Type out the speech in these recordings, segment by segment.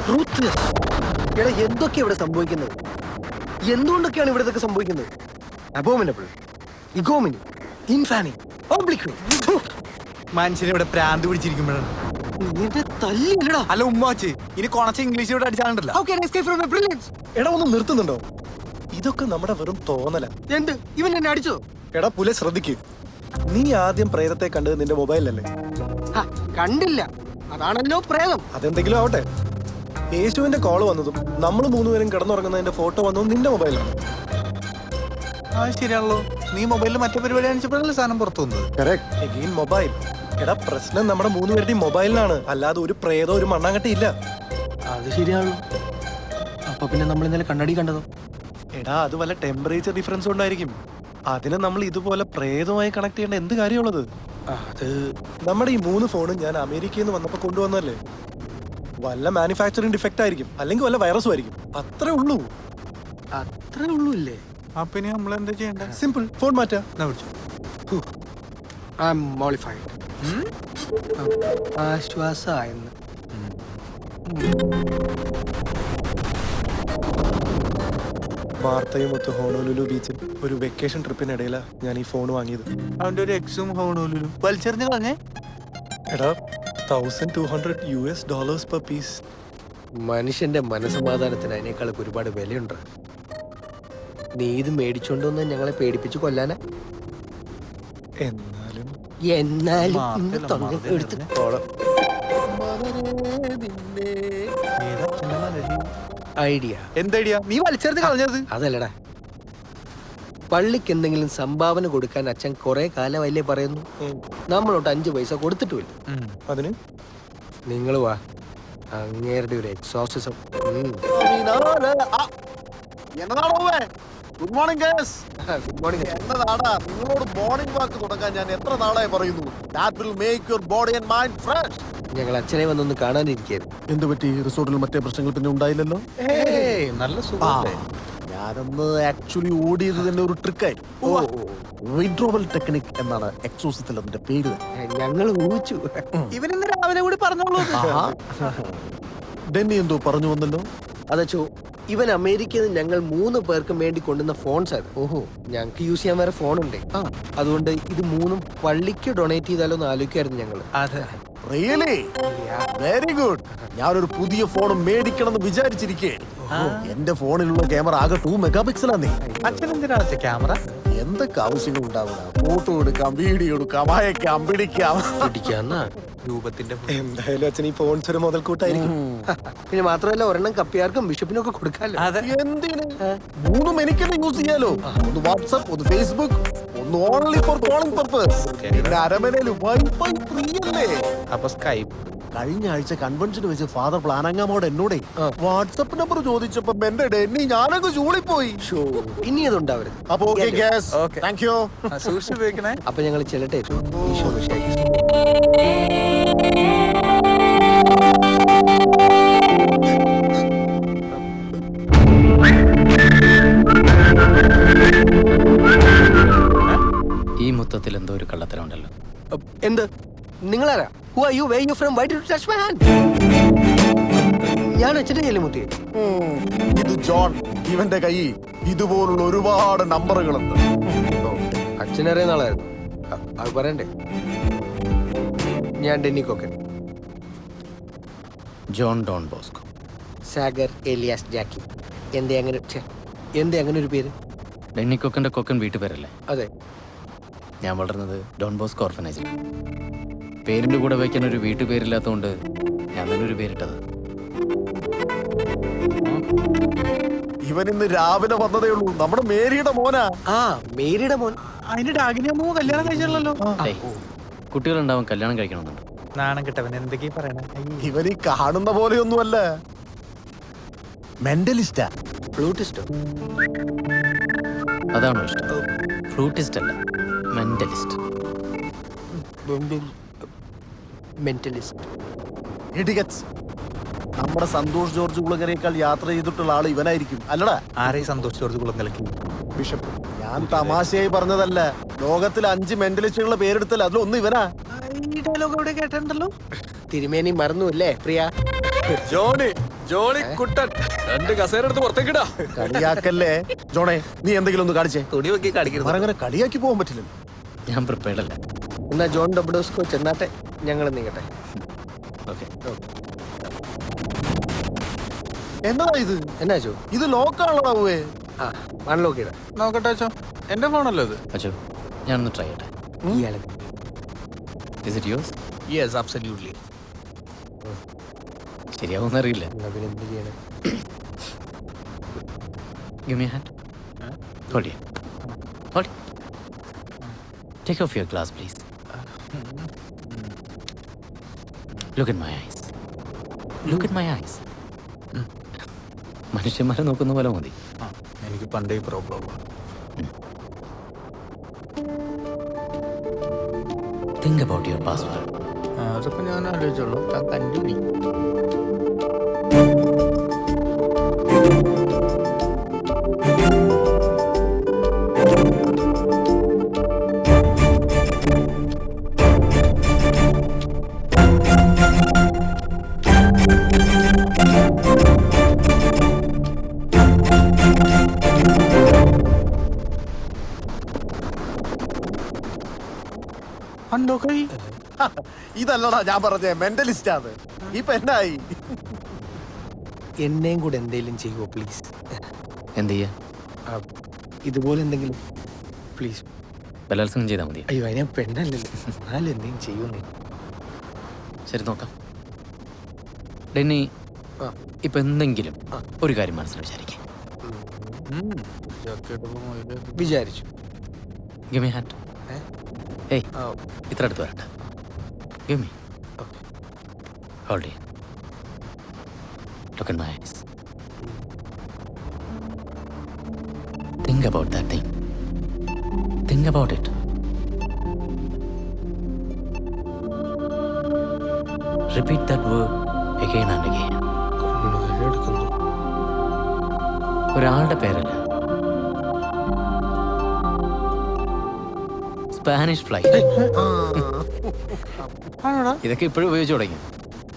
Ruthless. എടാ എന്തൊക്കെയാ ഇവിടെ സംഭവിക്കുന്നത്? എന്തുകൊണ്ടൊക്കെയാണ് ഇവിടെ ഇതൊക്കെ സംഭവിക്കുന്നത്? അബോമിനബിൾ, ഇഗോമിനി, ഇൻഫാനി, ഓബ്ലിക്വി. മനുഷ്യനെ ഇവിടെ പ്രാന്ത് പിടിച്ചിരിക്കുമ്പോഴാണ് നിന്റെ തല്ലില്ലടാ. അല്ല ഉമ്മാച്ച് ഇനി കൊണച്ച ഇംഗ്ലീഷ് ഇവിടെ അടിച്ചാണ്ടല്ലോ. How can I escape from my brilliance? എടാ ഒന്ന് നിർത്തുന്നുണ്ടോ? ഇതൊക്കെ നമ്മുടെ വെറും തോന്നല. എന്ത് ഇവൻ എന്നെ അടിച്ചോ? എടാ പുല ശ്രദ്ധിക്ക്. നീ ആദ്യം പ്രേതത്തെ കണ്ടത് നിന്റെ മൊബൈലല്ലേ? കണ്ടില്ല, അതാണല്ലോ പ്രേതം. അതെന്തെങ്കിലും ആവട്ടെ. യേശുവിന്റെ കോള് വന്നതും നമ്മൾ മൂന്നുപേരും കിടന്നുറങ്ങുന്നതിന്റെ ഫോട്ടോ വന്നതും നിന്റെ മൊബൈലാണ്. ആ ശരിയാണല്ലോ. നീ മൊബൈലിൽ മറ്റേ പരിപാടി കാണിച്ചപ്പോഴല്ലേ സാധനം പുറത്തു വന്നത്. Again mobile. എടാ പ്രശ്നം നമ്മുടെ മൂന്നുപേരുടെയും മൊബൈലിനാണ്, അല്ലാതെ ഒരു പ്രേതോ ഒരു മണ്ണാങ്കട്ടി ഇല്ല. അത് ശരിയാണല്ലോ. അപ്പൊ പിന്നെ നമ്മൾ ഇന്നലെ കണ്ണടി കണ്ടതോ? എടാ അത് വല്ല ടെമ്പറേച്ചർ ഡിഫറൻസ് കൊണ്ടായിരിക്കും. അതിനെ നമ്മൾ ഇതുപോലെ പ്രേതമായി കണക്ട് ചെയ്യേണ്ട എന്ത് കാര്യമുള്ളത്? അത് നമ്മുടെ ഈ 3 ഫോണും ഞാൻ അമേരിക്കയിൽ നിന്ന് വന്നപ്പോ കൊണ്ടുവന്നല്ലേ. വല്ല മാനുഫാക്ചറിങ് ഡിഫക്റ്റ് ആയിരിക്കും, അല്ലെങ്കിൽ വല്ല വൈറസും ആയിരിക്കും. അത്രേ ഉള്ളൂ. അത്രേ ഉള്ളൂ ഇല്ലേ? അപ്പൊ ഇനി നമ്മൾ എന്താ ചെയ്യണ്ട? സിമ്പിൾ, ഫോൺ മാറ്റാ. I am mollified. ആശ്വാസമായെന്ന്. വാർത്തയും ഒത്ത് ഹോണോലുലു ബീച്ചിൽ ഒരു വെക്കേഷൻ ട്രിപ്പിനിടയിലാ ഞാൻ ഈ ഫോൺ വാങ്ങിയത്. അവന്റെ ഒരു എക്സും ഹോണോലും വലിച്ചെറിഞ്ഞ് കളഞ്ഞേ. എടാ $1,200 per പീസ്. മനുഷ്യന്റെ മനസമാധാനത്തിന് അതിനേക്കാളൊക്കെ ഒരുപാട് വിലയുണ്ട്. നീ ഇത് മേടിച്ചോണ്ടൊന്ന് ഞങ്ങളെ പേടിപ്പിച്ച് കൊല്ലാനാ? എന്നാലും എടുത്ത് കോളം. ഐഡിയ എന്തൈഡിയ? നീ വലിച്ചെറിഞ്ഞ് കളഞ്ഞത് അതല്ലടാ. പള്ളിക്ക് എന്തെങ്കിലും സംഭാവന കൊടുക്കാൻ അച്ഛൻ കുറെ കാലമല്ലേ പറയുന്നു. നമ്മളോട്ട് 5 പൈസ കൊടുത്തിട്ടുമില്ല. അതിന് നിങ്ങൾ വാ, അങ്ങേരുടെ ഒരു exorcism. Good morning guys. Good morning. എന്നതാടാ നിങ്ങളോട് മോർണിംഗ് വാക്ക് തുടങ്ങാൻ ഞാൻ എത്ര നാളായി പറയുന്നു. That will make your body and mind fresh. ഞങ്ങൾ അച്ഛനെ വന്നൊന്ന് കാണാനിരിക്കായിരുന്നു. എന്ത് പറ്റി? റിസോർട്ടിൽ മറ്റേ പ്രശ്നങ്ങൾ പിന്നെ ഉണ്ടായില്ലല്ലോ. നല്ല സുഖം. ഞാനൊന്ന് ആക്ച്വലി ഓടിയത് തന്നെ ഒരു ട്രിക്കായി. വിഡ്രോവൽ ടെക്നിക് എന്നാണ് എക്സോസിത്തിൽ അതിന്റെ പേര്. ഞങ്ങൾ ഊഹിച്ചു. ഇവനിന്ന് രാവിലെ കൂടി പറഞ്ഞോളൂ. ഡെന്നി എന്തോ പറഞ്ഞു വന്നല്ലോ. അതച്ചോ, ഇവൻ അമേരിക്കയിൽ നിന്ന് ഞങ്ങൾ 3 പേർക്കും വേണ്ടി കൊണ്ടുവന്ന ഫോൺസ് ആണ്. ഓഹോ, ഞങ്ങൾക്ക് യൂസ് ചെയ്യാൻ വേറെ ഫോണുണ്ട്. അതുകൊണ്ട് ഇത് 3ഉം പള്ളിക്ക് ഡൊണേറ്റ് ചെയ്താലോ എന്ന് ആലോചിക്കായിരുന്നു ഞങ്ങൾ. അതെ, റിയലി വെരി ഗുഡ്. ഞാനൊരു പുതിയ ഫോൺ മേടിക്കണം എന്ന് വിചാരിച്ചിരിക്കേ. എന്റെ ഫോണിലുള്ള ക്യാമറ ആകെ 2 മെഗാപിക്സലാന്നേ. അച്ഛൻ എന്തിനാണ് ക്യാമറ? എന്തൊക്കെ ആവശ്യങ്ങൾ ഉണ്ടാവുക. ഫോട്ടോ എടുക്കാം, വീഡിയോ എടുക്കാം, അയക്കാം, പിടിക്കാം. രൂപത്തിന്റെ എന്തായാലും അച്ഛൻ ഈ ഫോൺസ് ഒരു മുതൽക്കൂട്ടായിരിക്കും. പിന്നെ മാത്രമല്ല, ഒരെണ്ണം കപ്പിയാർക്കും ബിഷപ്പിനും ഒക്കെ കൊടുക്കാല്ലോ. എന്തിന്? 3ഉം എനിക്കെന്നെ യൂസ് ചെയ്യാലോ. ഒന്ന് വാട്സ്ആപ്പ്, ഒന്ന് ഫേസ്ബുക്ക്, ഒന്ന് ഓൺലി ഫോർ കോളിംഗ് പർപ്പസ്. പിന്നെ അരമനയിൽ വൈഫൈ ഫ്രീ അല്ലേ. അപ്പൊ സ്കൈപ്പ്. കഴിഞ്ഞ ആഴ്ച കൺവെൻഷന് വെച്ച് ഫാദർ പ്ലാനങ്ങാമോട് എന്നോട് വാട്സ്ആപ്പ് നമ്പർ ചോദിച്ചപ്പോ എന്റെ ഡെന്നി ഞാനങ്ങ് ചൂളിപ്പോയി. ഇനി അതുണ്ടാവരുത്. അപ്പൊ ഓക്കെ ഗ്യാസ്, താങ്ക് യു. സൂക്ഷിച്ച് ഉപയോഗിക്കണേ. അപ്പൊ ഞങ്ങൾ ചെല്ലട്ടെ. ഈശോ മിശിഹായ്ക്ക് ഈ മൊത്തത്തിൽ എന്തോ ഒരു കള്ളത്തരം ഉണ്ടല്ലോ. എന്ത്? നിങ്ങളാരാ? Who are you? Where are you from? Why did you touch my hand? ഞാൻ അച്ഛൻ്റെ കയ്യിലെ മുത്തി. ഇത് ജോൺ. ഇവന്റെ കയ്യിൽ ഇതുപോലുള്ള ഒരുപാട് നമ്പറുകളുണ്ട്. അച്ഛനറിയുന്ന ആളായിരുന്നു. അത് പറയണ്ടേ? ഞാൻ ഡെന്നി കൊക്കൻ. ജോൺ ഡോൺ ബോസ്കോ. സാഗർ ഏലിയാസ് ജാക്കി. എന്തേ അങ്ങനെ ഒരു പേര്? ഡെന്നി കൊക്കൻ്റെ കൊക്കൻ വീട്ടുപേരല്ലേ? അതെ. ഞാൻ വളർന്നത് ഡോൺ ബോസ്കോ ഓർഫനേജിലാണ്. പേരിൻ്റെ കൂടെ വയ്ക്കാൻ ഒരു വീട്ടുപേരില്ലാത്തതുകൊണ്ട് ഞാൻ തന്നെ ഒരു പേരിട്ടത്. ഇവൻ ഇന്ന് രാവിലെ വന്നതേ ഉള്ളൂ. നമ്മുടെ മേരിയുടെ മോനാ. മേരിയുടെ മോൻ. അതിന്റെ ഡാഗിനിയമ്മ കല്യാണം കഴിച്ചല്ലോ. കുട്ടികളുണ്ടാവും, കല്യാണം കഴിക്കണമെന്നുണ്ട്. നാണം കിട്ടവൻ എന്തൊക്കെയാ പറയണേ. ഇവൻ ഈ കാണുന്ന പോലെയൊന്നുമല്ല. മെന്റലിസ്റ്റാ. ഫ്ലൂട്ടിസ്റ്റോ? അതാണോ ഇഷ്ടം? ഫ്ലൂട്ടിസ്റ്റ് അല്ല, മെന്റലിസ്റ്റ്. മെന്റലിസ്റ്റ്. ഇഡിയറ്റ്സ്. നമ്മുടെ സന്തോഷ് ജോർജ് കുളങ്ങരയേക്കാൾ യാത്ര ചെയ്തിട്ടുള്ള ആള് ഇവനായിരിക്കും അല്ലടാ. ആരെ സന്തോഷ് ജോർജ് കുളങ്ങരയ്ക്ക്? ബിഷപ്പ്. ഞാൻ തമാശയായി പറഞ്ഞതല്ല. ലോകത്തിൽ 5 മെന്റലിസ്റ്റുകളുടെ പേരെടുത്തല്ല, അതിലൊന്ന് ഇവനാ. ഈ ഡയലോഗ് എവിടെ കേട്ടിട്ടുണ്ടല്ലോ. തിരുമേനി മറന്നു അല്ലേ പ്രിയ? ജോണി ജോണി കുട്ടൻ 2 കസേര എടുത്ത് പുറത്തേക്കിടാ. കളിയാക്കല്ലേ ജോണേ, നീ എന്തെങ്കിലും ഒന്ന് കാണിച്ചേ. തുണി വെക്കി കാണിക്കരുത്. അങ്ങനെ കളിയാക്കി പോകാൻ പറ്റില്ല. ഞാൻ പ്രിപ്പയർഡ് അല്ല. എന്നാ ജോൺ ഡബ്ലോസ്കോ ചെന്നാട്ടെ, ഞങ്ങൾ നീങ്ങട്ടെ. ഓക്കെ. എന്നതാ ഇത്? എന്നാ ജോ? ഇത് ലോക്കാണല്ലോ ബാബുവേ. ആ അൺലോക്ക് ചെയ്താ. നോക്കട്ടെ അച്ഛോ, എന്റെ ഫോണല്ലോ ഇത്. അച്ഛോ ഞാനൊന്ന് ട്രൈ ചെയ്യട്ടെ. ഇയാളെ is it yours? Yes absolutely. ശരിയാവുമെന്ന് അറിയില്ല. എന്നാ പിന്നെ എന്ത് ചെയ്യണം? Give me a hand. Hold it. Hold it. Take off your glass, please. Look at my eyes. Look at my eyes. മനുഷ്യന്മാരെ നോക്കുന്ന പോലെ മതി. എനിക്ക് പണ്ടേ problem. Think about your password. അതൊക്കെ ഞാൻ ആലോചിച്ചോളൂ. കണ്ടിന്യൂ. ഇതല്ലടാ ഞാൻ പറഞ്ഞേ, മെന്റലിസ്റ്റ് ആണ്. ഇപ്പൊ എന്നായി? എന്നെയും കൂടെ എന്തെങ്കിലും ചെയ്യുമോ പ്ലീസ്? എന്ത് ചെയ്യാ? ഇതുപോലെ എന്തെങ്കിലും പ്ലീസ്. ബലാത്സംഗം ചെയ്താൽ മതി. അയ്യോ അതിനെ പെണ്ണല്ലല്ലോ, എന്നാലും എന്തെങ്കിലും ചെയ്യുന്നേ. ശരി നോക്കാം. ഡെന്നി, ആ. ഇപ്പൊ എന്തെങ്കിലും ഒരു കാര്യം മനസ്സിൽ വിചാരിക്കേ. വിചാരിച്ചു. Give me a hand. ഏ? ഏയ്, ആ, ഇത്ര അടുത്ത് വരട്ടെ. Give me. okay. Hold it. Look in my eyes. Think about that thing. Think about it. Repeat that word again and again. കണ്ണെടുക്കുന്നു. ഒരാളുടെ പേരല്ല. Spanish fly. ഇതൊക്കെ ഇപ്പോഴും ഉപയോഗിച്ചു തുടങ്ങി.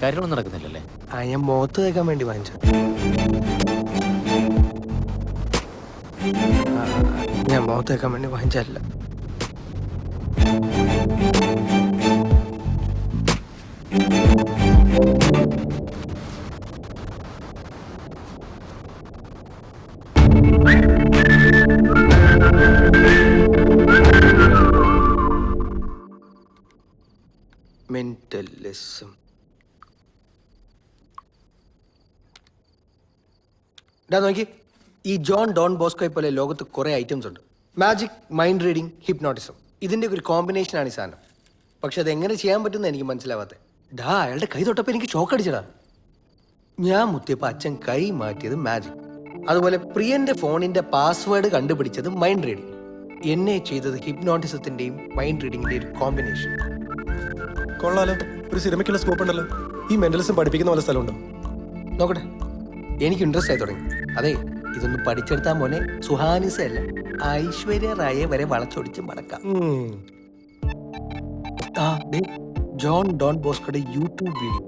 കാര്യങ്ങളൊന്നും നടക്കുന്നില്ലല്ലേ? ആ ഞാൻ മുഖത്ത് തേക്കാൻ വേണ്ടി വാങ്ങിച്ചു. ഞാൻ മുഖത്ത് തേക്കാൻ വേണ്ടി വാങ്ങിച്ചല്ല. മെന്റലിസം. നോക്കി, ഈ ജോൺ ഡോൺ ബോസ്കോയെ പോലെ ലോകത്ത് കുറെ ഐറ്റംസ് ഉണ്ട്. മാജിക്, മൈൻഡ് റീഡിങ്, ഹിപ്നോട്ടിസം, ഇതിന്റെ ഒരു കോമ്പിനേഷനാണ് ഈ സാധനം. പക്ഷെ അത് എങ്ങനെ ചെയ്യാൻ പറ്റുമെന്ന് എനിക്ക് മനസ്സിലാവാത്തത്. അയാളുടെ കൈ തൊട്ടപ്പോൾ എനിക്ക് ഷോക്ക് അടിച്ചടാ. ഞാൻ മുത്തിയപ്പോൾ അച്ഛൻ കൈ മാറ്റിയത് മാജിക്. അതുപോലെ പ്രിയന്റെ ഫോണിന്റെ പാസ്വേഡ് കണ്ടുപിടിച്ചത് മൈൻഡ് റീഡിങ്. എന്നെ ചെയ്തത് ഹിപ്നോട്ടിസത്തിന്റെയും മൈൻഡ് റീഡിങ്ങിന്റെയും ഒരു കോമ്പിനേഷൻ. കൊള്ളാലോ, ഒരു സിനിമയ്ക്കുള്ള സ്കോപ്പ് ഉണ്ടല്ലോ. ഈ മെന്റലിസം പഠിപ്പിക്കുന്ന പോലെ സ്ഥലമുണ്ടോ? നോക്കട്ടെ, എനിക്ക് ഇൻട്രസ്റ്റ് ആയി തുടങ്ങി. അതെ, ഇതൊന്നും പഠിച്ചെടുത്താൽ മോനെ സുഹാനിസ അല്ല, ഐശ്വര്യ റായെ വരെ വളച്ചൊടിച്ച് മടക്കാം. ജോൺ ഡോൺ ബോസ്കോയുടെ യൂട്യൂബ് വീഡിയോ.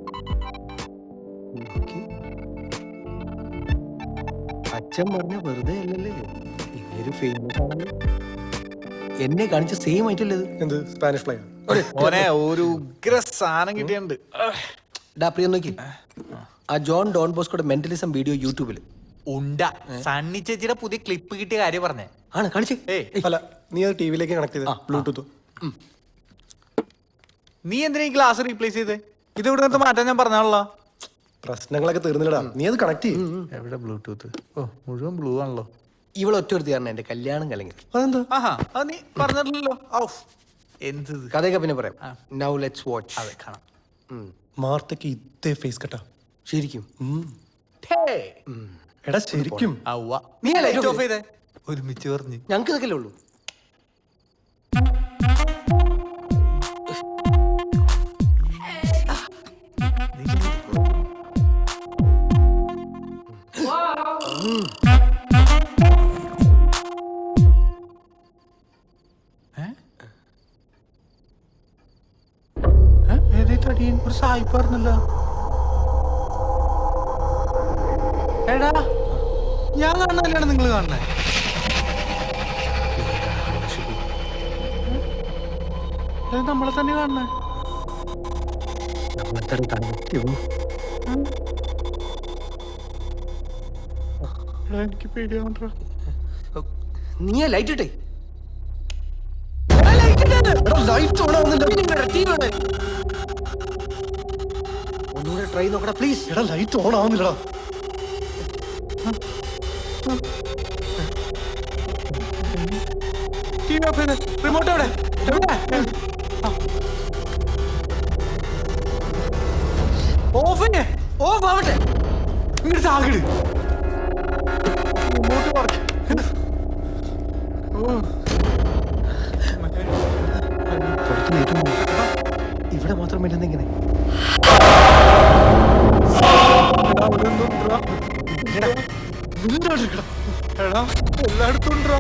അച്ഛൻ പറഞ്ഞ വെറുതെ അല്ലല്ലേ, ഇങ്ങനൊരു ഫേമസ് ആണല്ലോ. എന്നെ കാണിച്ച സെയിം ആയിട്ടല്ലേ ഇത്? എന്ത് സ്പാനിഷ് ഫ്ലൈ? മോനെ ഒരു ഉഗ്ര സാധനം കിട്ടിയുണ്ട്. പ്രിയ നോക്കി, ആ ജോൺ ഡോൺ ബോസ്കോയുടെ മെന്റലിസം വീഡിയോ യൂട്യൂബിൽ ഉണ്ട. സണ്ണി ചേച്ചിയുടെ പുതിയ ക്ലിപ്പ് കിട്ടിയ കാര്യം പറഞ്ഞേ. ആണ് കാണിച്ചേ. അല്ല, നീ അത് ടിവിയിലേക്ക് കണക്ട് ചെയ്ത ബ്ലൂടൂത്ത്. നീ എന്തിനാ ഈ ഗ്ലാസ് റീപ്ലേസ് ചെയ്തേ? ഇത് ഇവിടെ നിന്ന് മാറ്റാൻ ഞാൻ പറഞ്ഞാണല്ലോ. പ്രശ്നങ്ങളൊക്കെ തീർന്നില്ലടാ, നീ അത് കണക്ട് ചെയ്യും. എവിടെ ബ്ലൂടൂത്ത്? ഓ, മുഴുവൻ ബ്ലൂ ആണല്ലോ. ഇവളെ ഒറ്റ ഒരുത്തി കാരണം എന്റെ കല്യാണം കലങ്ങി. അതെന്താ? ആഹാ, അത് നീ പറഞ്ഞിട്ടില്ലല്ലോ. എന്ത് കഥയൊക്കെ പിന്നെ പറയാം. Now let's watch. അതെ, കാണാം. മാർത്തക്ക് ഇതേ ഫേസ് കട്ടാ ശരിക്കും. എടാ ശരിക്കും. നീ ലൈറ്റ് ഓഫ് ചെയ്തേ. ഒരുമിച്ച് പറഞ്ഞു. ഞങ്ങൾക്ക് ഇതൊക്കെ ഉള്ളൂ. ഒരു സായിപ്പ് പറഞ്ഞല്ലോ. എടാ ഞാൻ കാണുന്നതല്ലാണ് നിങ്ങൾ കാണുന്നത്. നമ്മളെ തന്നെ കാണുന്നേ. എനിക്ക് പേടിയാവണ്ടാ. നീ ലൈറ്റ് ഇട്ടേ. ലൈറ്റ് ഓൺ ആവുന്നില്ല. ഒന്നുകൂടെ ട്രൈ നോക്കടാ പ്ലീസ്. എടാ ലൈറ്റ് ഓൺ ആവുന്നില്ലടാ. TV ഓഫ് ചെയ്ത്. റിമോട്ട് എവിടെ? ഓഫ് ചെയ്യേ. ഓഫ് ആവട്ടെ. ഇങ്ങോട്ട് താകിട്. Remote work. പുറത്ത് ലൈറ്റ് ഒന്നും ഇവിടെ മാത്രം പറ്റുന്ന ഇങ്ങനെ. എടാ എല്ലായിടത്തും ഉണ്ടോ?